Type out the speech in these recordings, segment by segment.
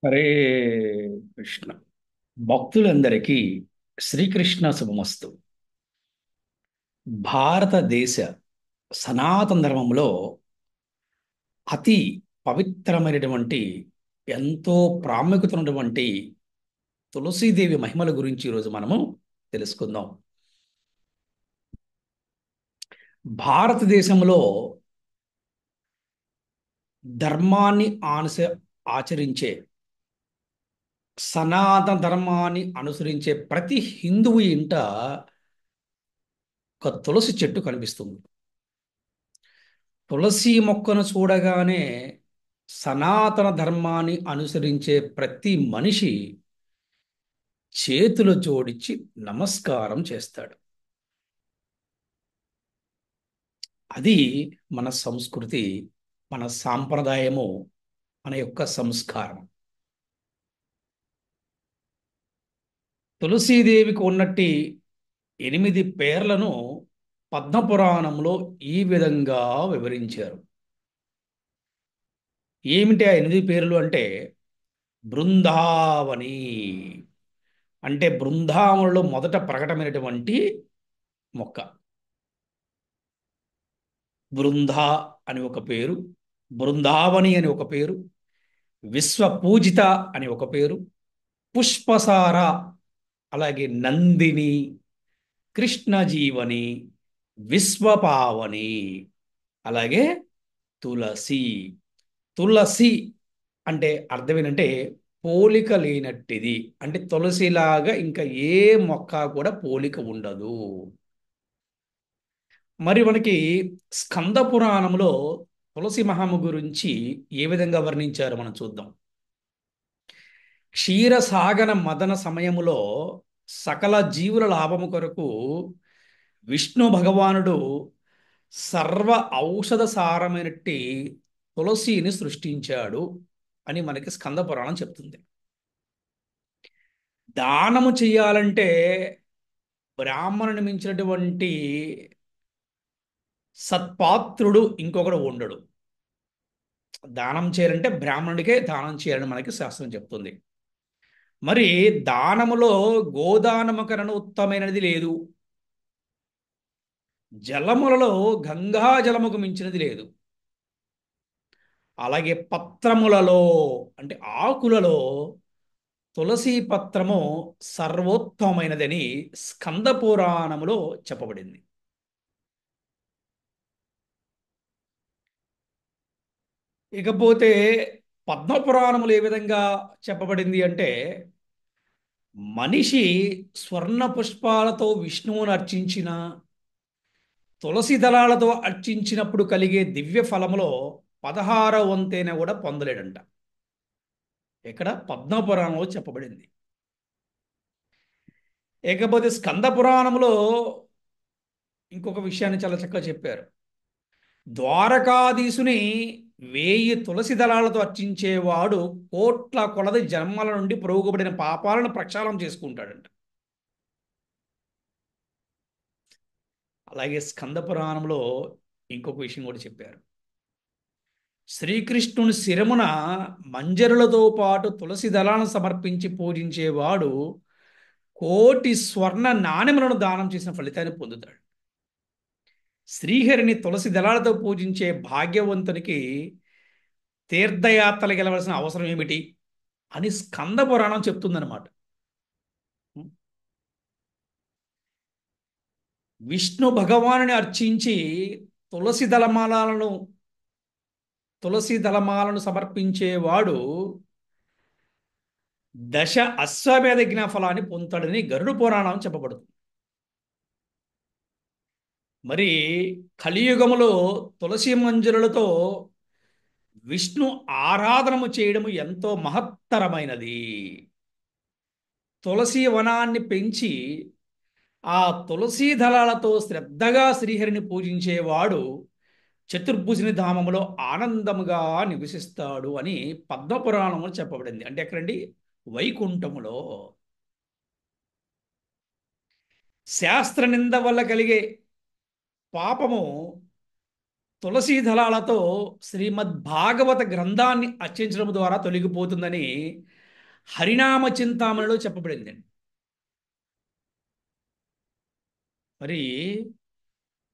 హరే కృష్ణ. భక్తులందరికీ శ్రీకృష్ణ శుభమస్తు. భారతదేశ సనాతన ధర్మంలో అతి పవిత్రమైనటువంటి ఎంతో ప్రాముఖ్యత ఉన్నటువంటి తులసీదేవి మహిమల గురించి ఈరోజు మనము తెలుసుకుందాం. భారతదేశంలో ధర్మాన్ని ఆచరించే, సనాతన ధర్మాన్ని అనుసరించే ప్రతి హిందువు ఇంట ఒక తులసి చెట్టు కనిపిస్తుంది. తులసి మొక్కను చూడగానే సనాతన ధర్మాన్ని అనుసరించే ప్రతి మనిషి చేతులు జోడించి నమస్కారం చేస్తాడు. అది మన సంస్కృతి, మన సాంప్రదాయము, మన యొక్క సంస్కారం. తులసీదేవికి ఉన్నట్టి 8 పేర్లను పద్మపురాణంలో ఈ విధంగా వివరించారు. ఏమిటి ఆ 8 పేర్లు అంటే, బృందావని అంటే బృందావనంలో మొదట ప్రకటమైనటువంటి మొక్క. బృంద అని ఒక పేరు, బృందావని అని ఒక పేరు, విశ్వపూజిత అని ఒక పేరు, పుష్పసార, అలాగే నందిని, కృష్ణజీవని, విశ్వపావని, అలాగే తులసి. తులసి అంటే అర్థం ఏంటంటే పోలిక లేనట్టిది. అంటే తులసిలాగా ఇంకా ఏ మొక్క కూడా పోలిక ఉండదు. మరి మనకి స్కంద పురాణంలో తులసి మహాము గురించి ఏ విధంగా వర్ణించారో మనం చూద్దాం. క్షీరసాగర మదన సమయములో సకల జీవుల లాభము కొరకు విష్ణు భగవానుడు సర్వ ఔషధ సారమైనట్టి తులసిని సృష్టించాడు అని మనకి స్కంద పురాణం చెప్తుంది. దానము చేయాలంటే బ్రాహ్మణుని మించినటువంటి సత్పాత్రుడు ఇంకొకడు ఉండడు. దానం చేయాలంటే బ్రాహ్మణుడికే దానం చేయాలని మనకి శాస్త్రం చెప్తుంది. మరి దానములో గోదానము కన్నా ఉత్తమైనది లేదు. జలములలో గంగా జలముకు మించినది లేదు. అలాగే పత్రములలో అంటే ఆకులలో తులసి పత్రము సర్వోత్తమైనదని స్కంద పురాణములో చెప్పబడింది. ఇకపోతే పద్మపురాణములు ఏ విధంగా చెప్పబడింది అంటే, మనిషి స్వర్ణ పుష్పాలతో విష్ణువును అర్చించిన, తులసి దళాలతో అర్చించినప్పుడు కలిగే దివ్య ఫలములో 16వ వంతైన కూడా పొందలేడంట. ఇక్కడ పద్మపురాణంలో చెప్పబడింది. ఇకపోతే స్కంద పురాణంలో ఇంకొక విషయాన్ని చాలా చక్కగా చెప్పారు. ద్వారకాధీశుని 1000 తులసి దళాలతో అర్చించేవాడు కోట్ల కొలది జన్మల నుండి ప్రోగుబడిన పాపాలను ప్రక్షాళన చేసుకుంటాడంట. అలాగే స్కంద పురాణంలో ఇంకొక విషయం కూడా చెప్పారు. శ్రీకృష్ణుని శిరమున మంజరులతో పాటు తులసి దళాలను సమర్పించి పూజించేవాడు కోటి స్వర్ణ నాణెములను దానం చేసిన ఫలితాన్ని పొందుతాడు. శ్రీహరిని తులసి దళాలతో పూజించే భాగ్యవంతునికి తీర్థయాత్రలు గెలవలసిన అవసరం ఏమిటి అని స్కంద పురాణం చెప్తుందన్నమాట. విష్ణు భగవానుని అర్చించి తులసి దళమాలను తులసి దళమాలను సమర్పించేవాడు దశ అశ్వమేధ యజ్ఞ ఫలాన్ని పొందుతాడని గరుడ పురాణం చెప్పబడుతుంది. మరి కలియుగములో తులసి మంజరులతో విష్ణు ఆరాధనము చేయడము ఎంతో మహత్తరమైనది. తులసి వనాన్ని పెంచి ఆ తులసీ దళాలతో శ్రద్ధగా శ్రీహరిని పూజించేవాడు చతుర్భుజుని ధామములో ఆనందముగా నివసిస్తాడు అని పద్మపురాణములు చెప్పబడింది. అంటే ఎక్కడండి? వైకుంఠములో. శాస్త్ర నింద వల్ల కలిగే పాపము తులసీ దళాలతో శ్రీమద్ భాగవత గ్రంథాన్ని అర్చించడం ద్వారా తొలగిపోతుందని హరినామ చింతామణిలో చెప్పబడిందండి. మరి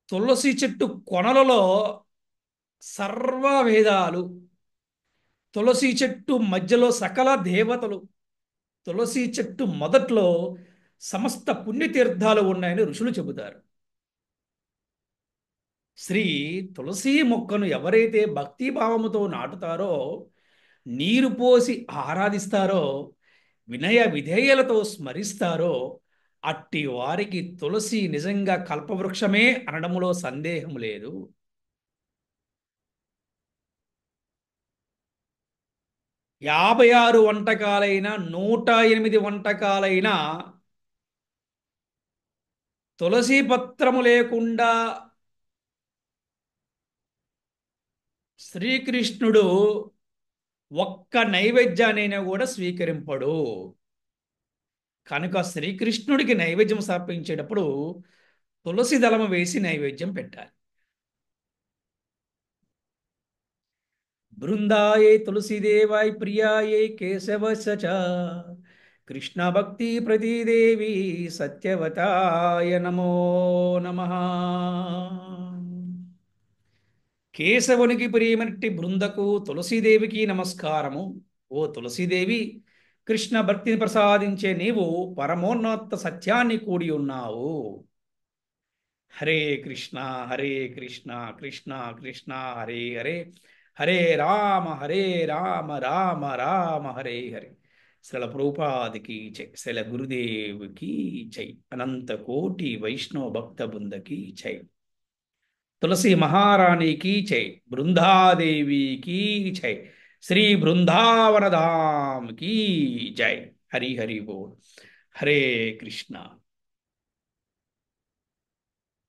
తులసి చెట్టు కొనలలో సర్వ వేదాలు, తులసి చెట్టు మధ్యలో సకల దేవతలు, తులసి చెట్టు మొదట్లో సమస్త పుణ్యతీర్థాలు ఉన్నాయని ఋషులు చెబుతారు. శ్రీ తులసి మొక్కను ఎవరైతే భక్తిభావముతో నాటుతారో, నీరు పోసి ఆరాధిస్తారో, వినయ విధేయలతో స్మరిస్తారో, అట్టి వారికి తులసి నిజంగా కల్పవృక్షమే అనడములో సందేహం లేదు. 56 వంటకాలైన 108 వంటకాలైన తులసి పత్రము లేకుండా శ్రీకృష్ణుడు ఒక్క నైవేద్యానైనా కూడా స్వీకరింపడు. కనుక శ్రీకృష్ణుడికి నైవేద్యం సమర్పించేటప్పుడు తులసి దళము వేసి నైవేద్యం పెట్టాలి. బృందాయే తులసీదేవాయ ప్రియాయే కేశవస్య చ కృష్ణ భక్తి ప్రతిదేవి సత్యవతాయ నమో నమః. కేశవునికి ప్రియమట్టి బృందకు తులసీదేవికి నమస్కారము. ఓ తులసీదేవి, కృష్ణ భక్తిని ప్రసాదించే నీవు పరమోన్నత సత్యాన్ని కూడి ఉన్నావు. హరే కృష్ణ హరే కృష్ణ కృష్ణ కృష్ణ హరే హరే, హరే రామ రామ రామ హరే హరే. శ్రీల ప్రభుపాదికి జై, శ్రీల గురుదేవుకి జై, అనంత కోటి వైష్ణవ భక్త బృందకి జై. తులసి మహారాణికి జై, బృందాదేవికి జై, శ్రీ బృందావనధామ్ కి జై. హరి హరి బోల్. హరే కృష్ణ.